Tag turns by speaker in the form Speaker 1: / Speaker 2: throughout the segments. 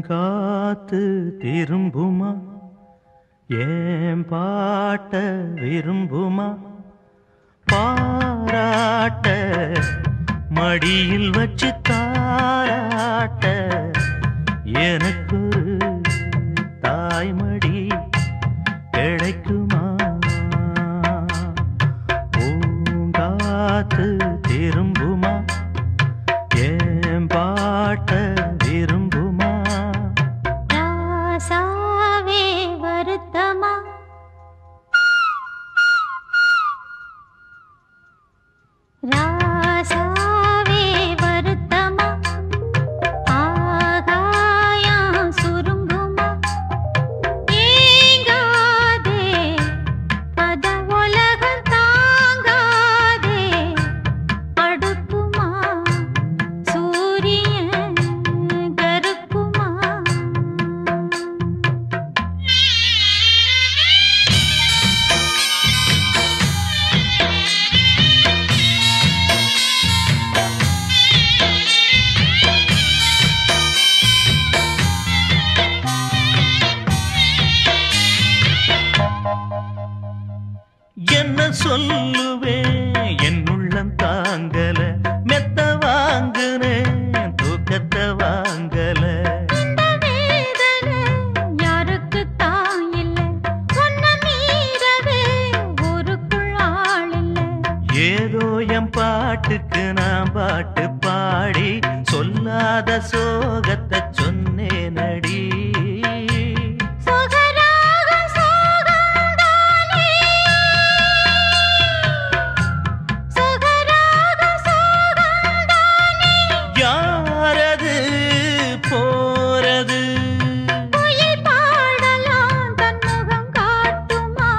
Speaker 1: பூங்காத்து திரும்புமா ஏன் பாட்ட விரும்புமா பாராட்ட மடியில் வச்சு தாராட்ட எனக்கு தாய்மடி கிடைக்குமா பூங்காத்து திரும்புமா ஏன் பாட்ட விரும்புமா
Speaker 2: ராசாவே வருத்தமா ராசாவே வருத்தமா ஆகாயம் சுருங்குமா ஏங்காதே அத உலகம் தாங்காதே அடுக்குமா சூரியன் கருக்குமா
Speaker 1: என்ன சொல்லுவேன் என் உள்ளம் தாங்கல மெத்த வாங்குனேன் தூக்கத்தை வாங்கல
Speaker 2: இந்த வேதனை யாருக்கு தான் இல்லை ஒன்ன மீறவே ஊருக்குள் ஆள் இல்லை
Speaker 1: ஏதோ என் பாட்டுக்கு நான் பாட்டு பாடி சொல்லாத சோகத்தை சொன்னேனடி
Speaker 2: சொகராகம் சோகம்தானே சொகராகம் சோகம்தானே
Speaker 1: யாரது போறது
Speaker 2: குயில் பாடலாம் தன் முகம் காட்டுமா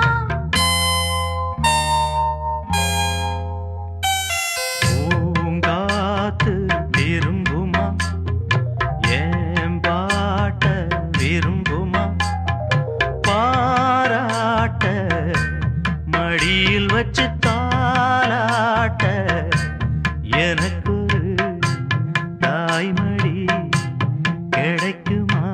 Speaker 1: பூங்காத்து திரும்புமா ஏன் பாட்ட விரும்புமா பாராட்ட மடியில் வச்சு தாலாட்ட எனக்கு தாய்மடி கிடைக்குமா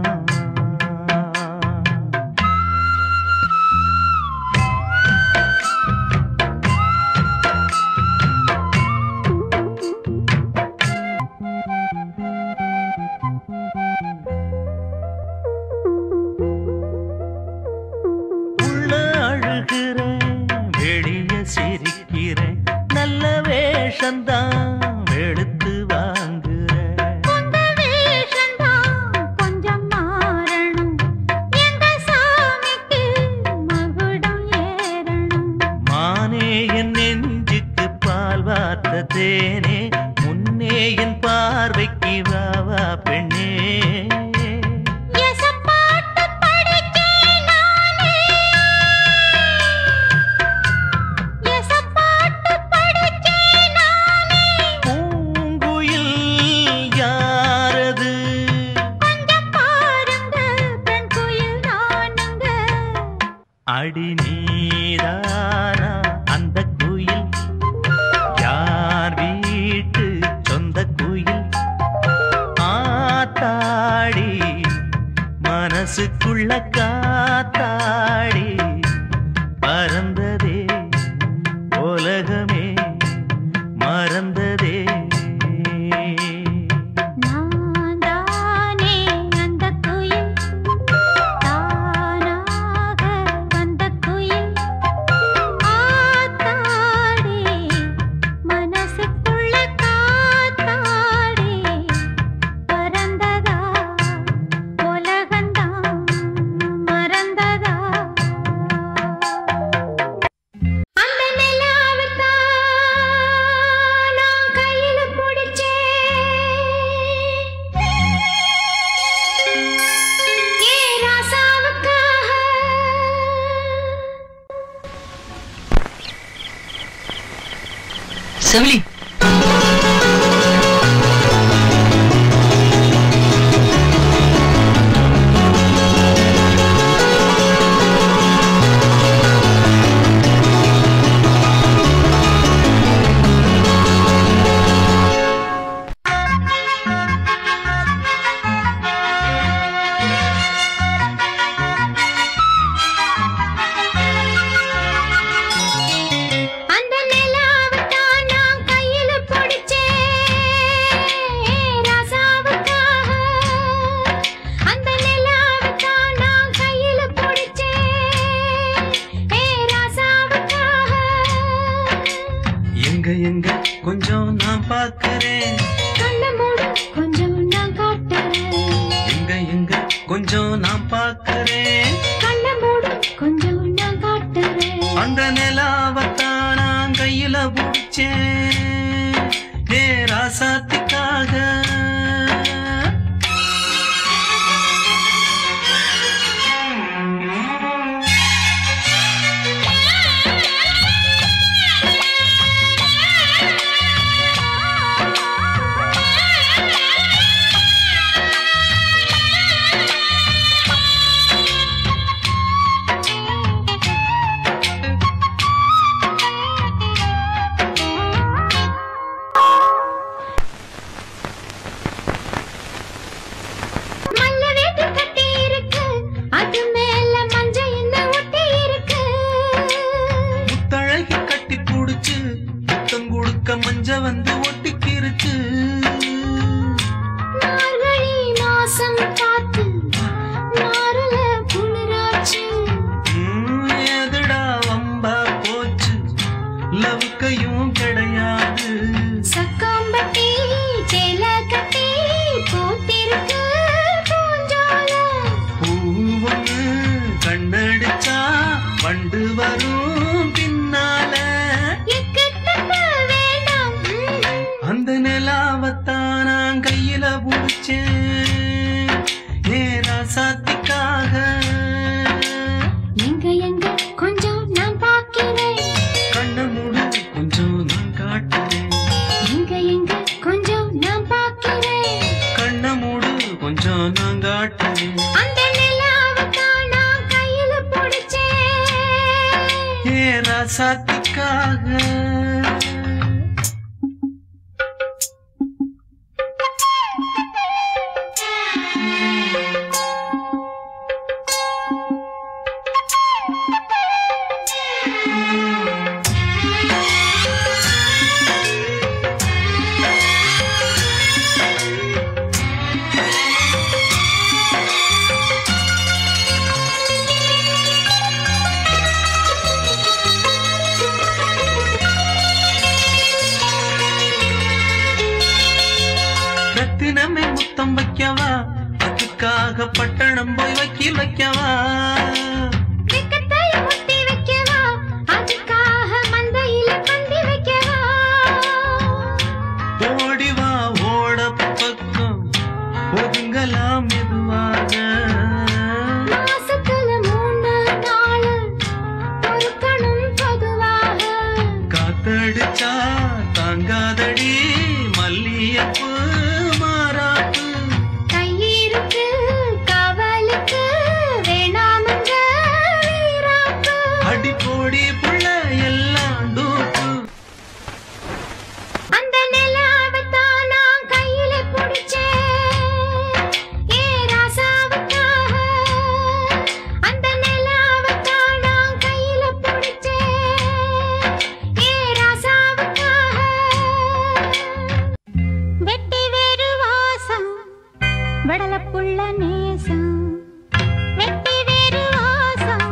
Speaker 1: உள்ள அழுகிறேன் வெளிய சிரிக்கிறேன் நல்ல வேஷந்தான் வெளுத்து வாங்குறேன்
Speaker 2: உங்க வேஷம்தான் கொஞ்சம் மாறணும் எங்க சாமிக்கு மகுடம் ஏறணும்
Speaker 1: மானே என் நெஞ்சுக்கு பால் வார்த்த தேனே முன்னே என் பார்வைக்கு வாவா பெண்ணே
Speaker 2: எசப்பாட்டு படிச்சேன் நானே எசப்பாட்டு படிச்சேன் நானே
Speaker 1: பூங்குயில் யாரது
Speaker 2: கொஞ்சம் பாருங்க பெண் குயில் நானுங்க
Speaker 1: அடி நீதானா அந்த குயில் யார் வீட்டு சொந்த குயில் ஆத்தாடி மனசுக்குள்ள காத்தாடி பறந்ததே உலகமே மறந்ததே
Speaker 2: நான் தானே அந்த குயில் தானாக வந்த குயில் ஆத்தாடி மனசுக்குள்ள காத்தாடி பறந்ததா உலகந்தான் மறந்ததா அந்த நிலாவைத்தான் நான் கையில பிடிச்சேன் ஏ ராசாவுக்காக
Speaker 3: செவிலி
Speaker 1: நான் பார்க்கிறேன்.
Speaker 2: கண்ண மூடு கொஞ்சம் நான் காட்டுறேன்.
Speaker 1: அந்த நிலாவத்தான் நான் கையில பிடிச்சேன். ஏ ராசாத்திக்காக மஞ்ச வந்து ஒட்டிக்கிருச்சு.
Speaker 2: மார்கழி மாசம் காத்து மாறல குளிராச்சு.
Speaker 1: எதுடா வம்பா போச்சு லவுக்கையும் கிடையாது.
Speaker 2: சக்கம்பட்டி சேல கட்டி போத்திருக்கு பூஞ்சோல.
Speaker 1: பூவொன்னு கண்ணடிச்சா வண்டு வரும் பின்னால. அந்த நிலாவத்தான் நான் கையில புடிச்சேன். ஏ ராசாத்திக்காக
Speaker 2: எங்க எங்க கொஞ்சம் நான் பார்க்கிறேன்.
Speaker 1: கண்ண மூடு கொஞ்சம் நான் காட்டுறேன்.
Speaker 2: எங்க எங்க கொஞ்சம் நான் பார்க்கிறேன்.
Speaker 1: கண்ண மூடு கொஞ்சம் நான் காட்டுறேன்.
Speaker 2: அந்த நிலாவத்தான் நான் கையில பிடிச்சேன்.
Speaker 1: ஏ ராசாத்திக்காக ரத்தினமே முத்தம் வைக்கவா, அதுக்காக பட்டணம் போய் வக்கீல் வைக்கவா.
Speaker 2: முத்தி வைக்கவா, அதுக்காக மந்தையில பந்தி வைக்கவா.
Speaker 1: ஓடிவா ஓட பக்கம் ஒதுங்கலாம் மெதுவாக.
Speaker 2: மாசத்துல 3 நாள் பொறுக்கணும் பொதுவாக.
Speaker 1: காத்தடிச்சா தாங்காதடி மல்லியப்பு மாறாப்பு.
Speaker 2: கையிருக்கு காவலுக்கு வேணாமங்க வீராப்பு.
Speaker 1: அடிப்போடி புள்ள எல்லாம் டூப்பு.
Speaker 2: அந்த நிலாவத்தான் நான் கையில பிடிச்சேன். ஏ ராசாவுக்காக. அந்த நிலாவத்தான் நான் கையில பிடிச்சேன். ஏ ராசாவுக்காக. வெட்டி வேறு வாசம் வெடலப்புள்ள நேசம். வெட்டி வேறு வாசம்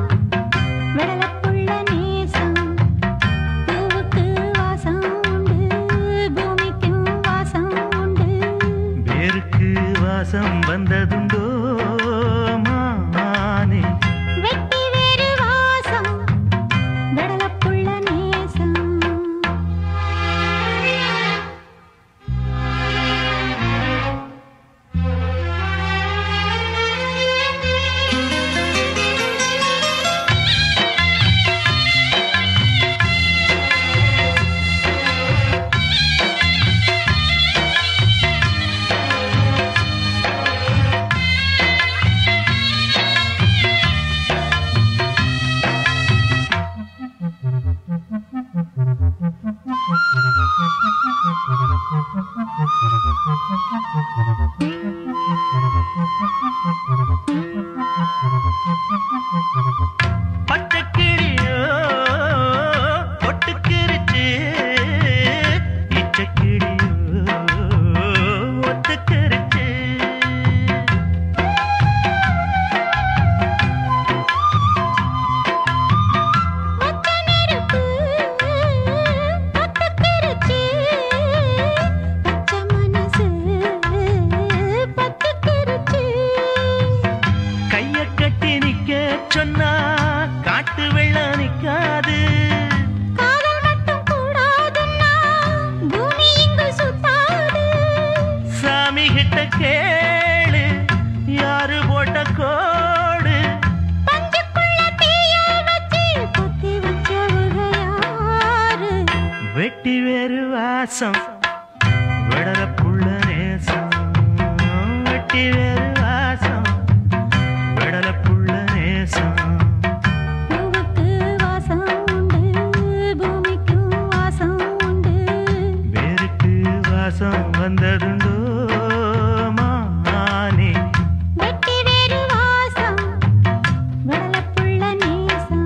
Speaker 2: வெடலப்புள்ள நேசம். பூவுக்கு வாசம் உண்டு, பூமிக்கு வாசம் உண்டு.
Speaker 1: வேருக்கு வாசம் வந்ததுண்டோ மானே.
Speaker 2: வெட்டி வேறு வாசம் வெடலப்புள்ள நேசம்.
Speaker 1: சொன்னா காட்டு வெள்ளம் நிக்காது.
Speaker 2: காதல் மட்டும் கூடாதுன்னா பூமி இங்கு சுத்தாது.
Speaker 1: சாமி கிட்ட கேளு யாரு போட்ட கோடு.
Speaker 2: பஞ்சுக்குள்ள தீய வச்சு குத்தி வச்சவங்க யாரு?
Speaker 1: வெட்டி வேறு வாசம் விடல புள்ள நேசம். வெட்டி வேறு வாசம் விடல புள்ள நேசம்.
Speaker 2: பூவுக்கு வாசம் உண்டு, பூமிக்கு வாசம் உண்டு.
Speaker 1: வேருக்கு வாசம் வந்ததுண்டோ மானே.
Speaker 2: வெட்டி வேறு வாசம் விடல புள்ள நேசம்.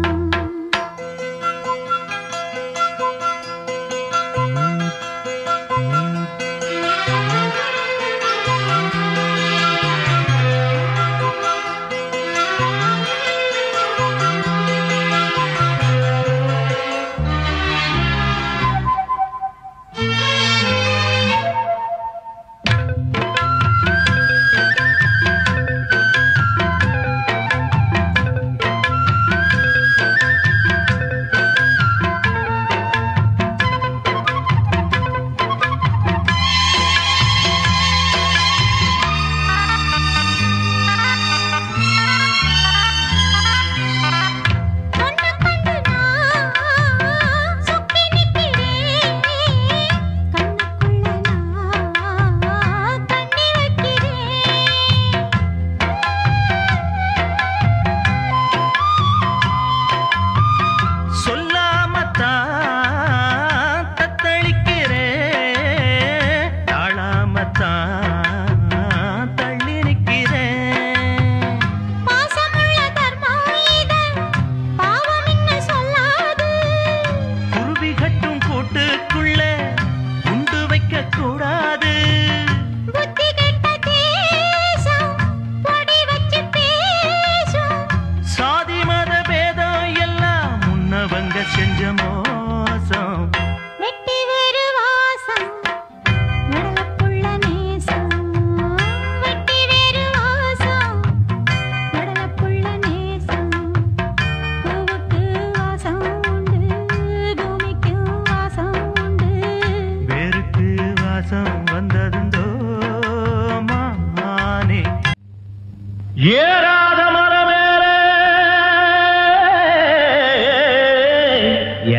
Speaker 1: ஏறாத மரமேலே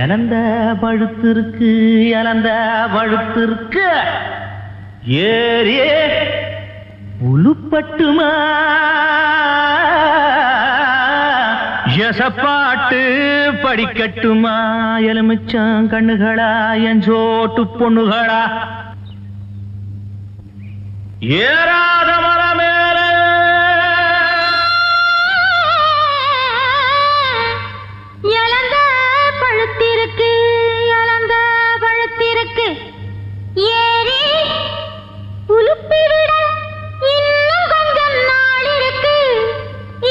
Speaker 1: இழந்த பழுத்திருக்கு, இழந்த பழுத்திருக்கு. ஏறியே உளுப்பட்டுமா எசப்பாட்டு படிக்கட்டுமா? எலுமிச்சம் கண்ணுகளா என் சோட்டு பொண்ணுகளா? ஏறாத மரமேலே
Speaker 2: இழந்த பழுத்திருக்கு, இழந்த பழுத்திருக்கு. ஏறி உலுப்பி விட இன்னும் கொஞ்சம் நாள் இருக்கு,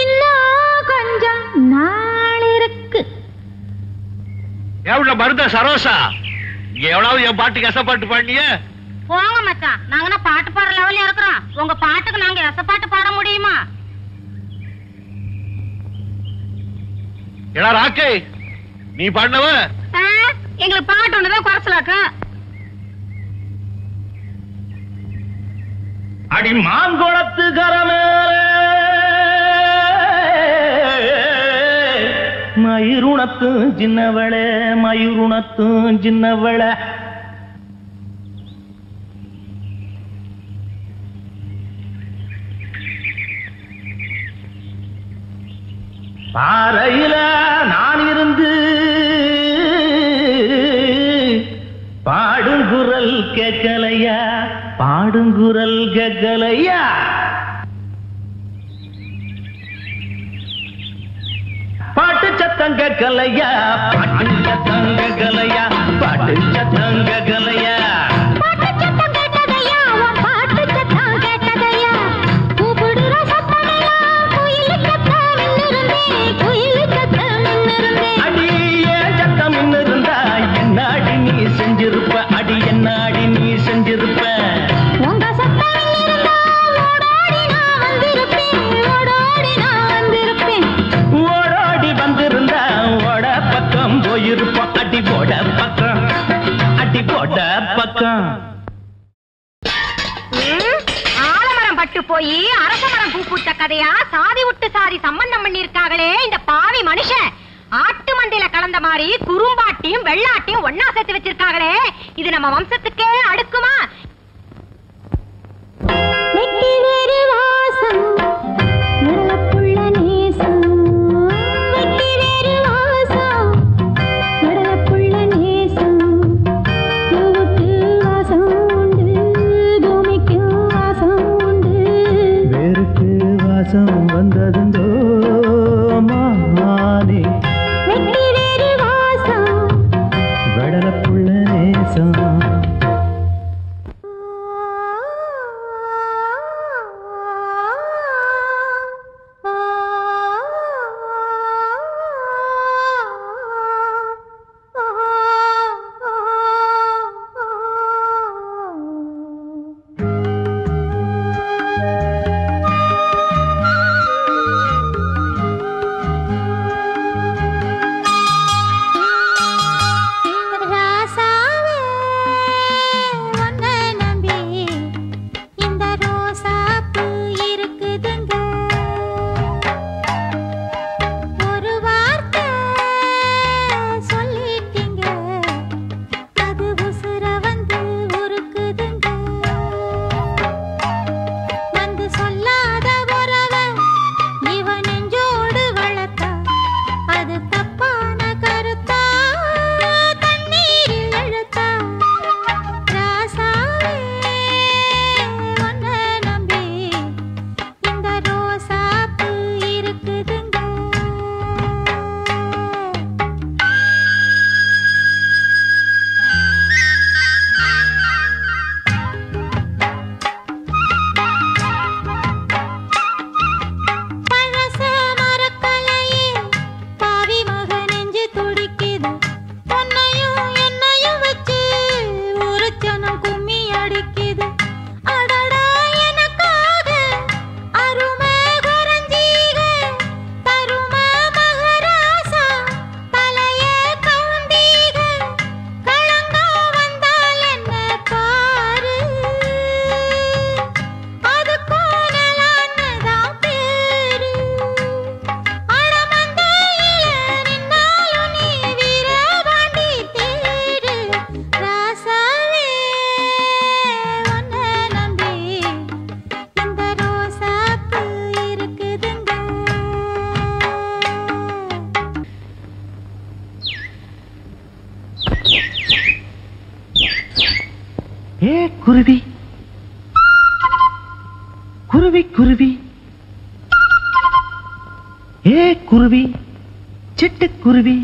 Speaker 2: இன்னும் கொஞ்சம் நாள் இருக்கு.
Speaker 3: எவ்வளவு மருந்த சரோசா, எவ்வளவு என் பாட்டுக்கு கசப்பாட்டு பாடிய?
Speaker 2: போங்க மச்சான், நாங்க பாட்டு பாடுற லெவல்ல இருக்கிறோம். உங்க பாட்டுக்கு நாங்க எசப்பாட்டு பாட முடியுமா?
Speaker 3: எடா ராக்கே, நீ பாடினவ
Speaker 2: எங்களுக்கு பாட்டு ஒண்ணுதான் குறைச்சலாக்கா.
Speaker 1: அடி மாங்குளத்து கரமேலே மயிருணத்தும் சின்னவளே, மயிருணத்தும் சின்னவளே. பாறையில நான் இருந்து பாடுங்குரல் கேட்கலையா, பாடுங்குரல் கேட்கலையா? பாட்டு சத்தம் கேட்கலையா, பாட்டு சத்தம் கேட்கலையா, பாட்டு சத்தம் கேட்கலையா? செஞ்சிருப்ப அடி என்னாடி நீ செஞ்சிருப்ப.
Speaker 2: உங்க சத்தம் ஓடோடி நான் வந்திருப்பேன், ஓடோடி நான் வந்திருப்பேன்.
Speaker 1: ஓட
Speaker 2: கதையா சாதி விட்டு சாதி சம்பந்தம் பண்ணி இருக்காங்களே இந்த பாவி மனுஷன். ஆட்டு மந்தையில கலந்த மாதிரி குறும்பாட்டியும் வெள்ளாட்டியும் ஒன்னா சேர்த்து வச்சிருக்காங்களே, இது நம்ம வம்சத்துக்கே அடுக்குமா?
Speaker 1: வந்ததுண்டோ மானே வெடலப்புள்ள நேசம். குருவி குருவி குருவி ஏ குருவி சிட்டுக்குருவி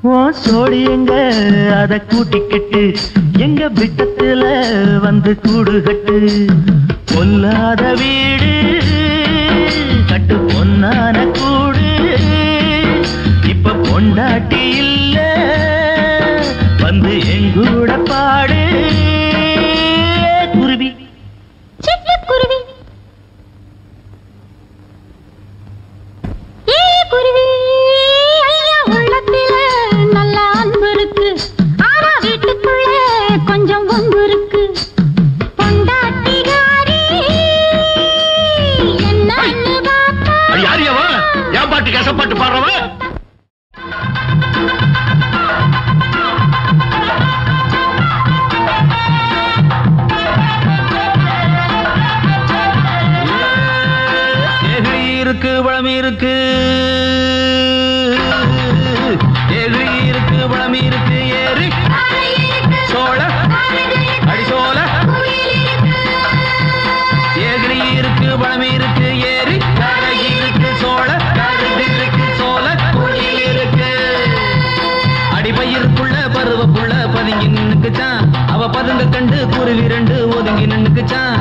Speaker 1: ஓ சோடி எங்க அத கூட்டிக்கிட்டு எங்க விட்டத்துல வந்து கூடு கட்டு பொல்லாத வீடு கட்டு பொன்னான கூடு இப்ப பொண்டாட்டி இல்ல வந்து எங்கூட பாடு குருவி
Speaker 2: சிட்டுக்குருவி ஏ குருவி ஐயா உள்ளத்தில நல்ல அன்பு இருக்கு ஆனா வீட்டுக்குள்ள கொஞ்சம் வம்பு இருக்கு பொண்டாட்டிகாரி என்னன்னு பாப்பா
Speaker 3: யாரியவா ஏன் பாட்டு கசப்பாட்டு பாடுறவ இருக்கு பழம் இருக்கு ஏறி இருக்கு பழம் இருக்கு ஏறி சோழ அடிசோல ஏறி இருக்கு பழம் இருக்கு ஏறி இருக்கு சோழ இருக்கு சோழ குயில் இருக்கு அடிப்பயிருக்குள்ள பருவப்புள்ள பதுங்கி நின்னுக்குச்சான் அவ பதுங்க கண்டு குருவி ரெண்டு ஒதுங்கி நின்னுக்குச்சான்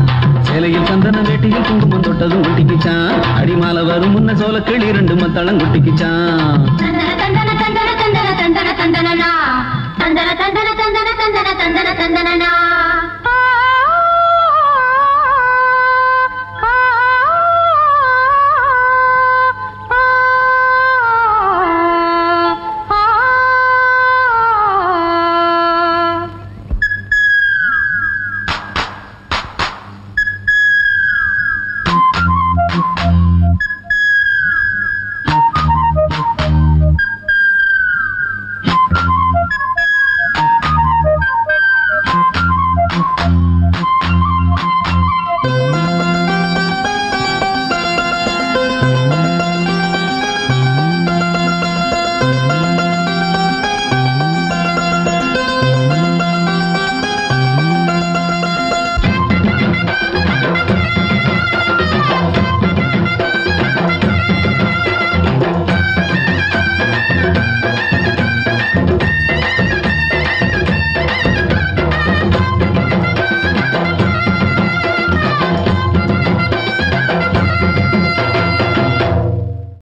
Speaker 3: சேலையில் சந்தன வேட்டியில் குங்குமம் தொட்டதும் ஒட்டிக்குச்சான் அடிமால வரும் முன்ன சோல கிளி ரெண்டு மத்தளம் குட்டிக்குச்சான்
Speaker 2: தந்தன தந்தன தந்தன தந்தன தந்தன தந்தனனா தந்தன தந்தன தந்தன தந்தன தந்தன தந்தனனா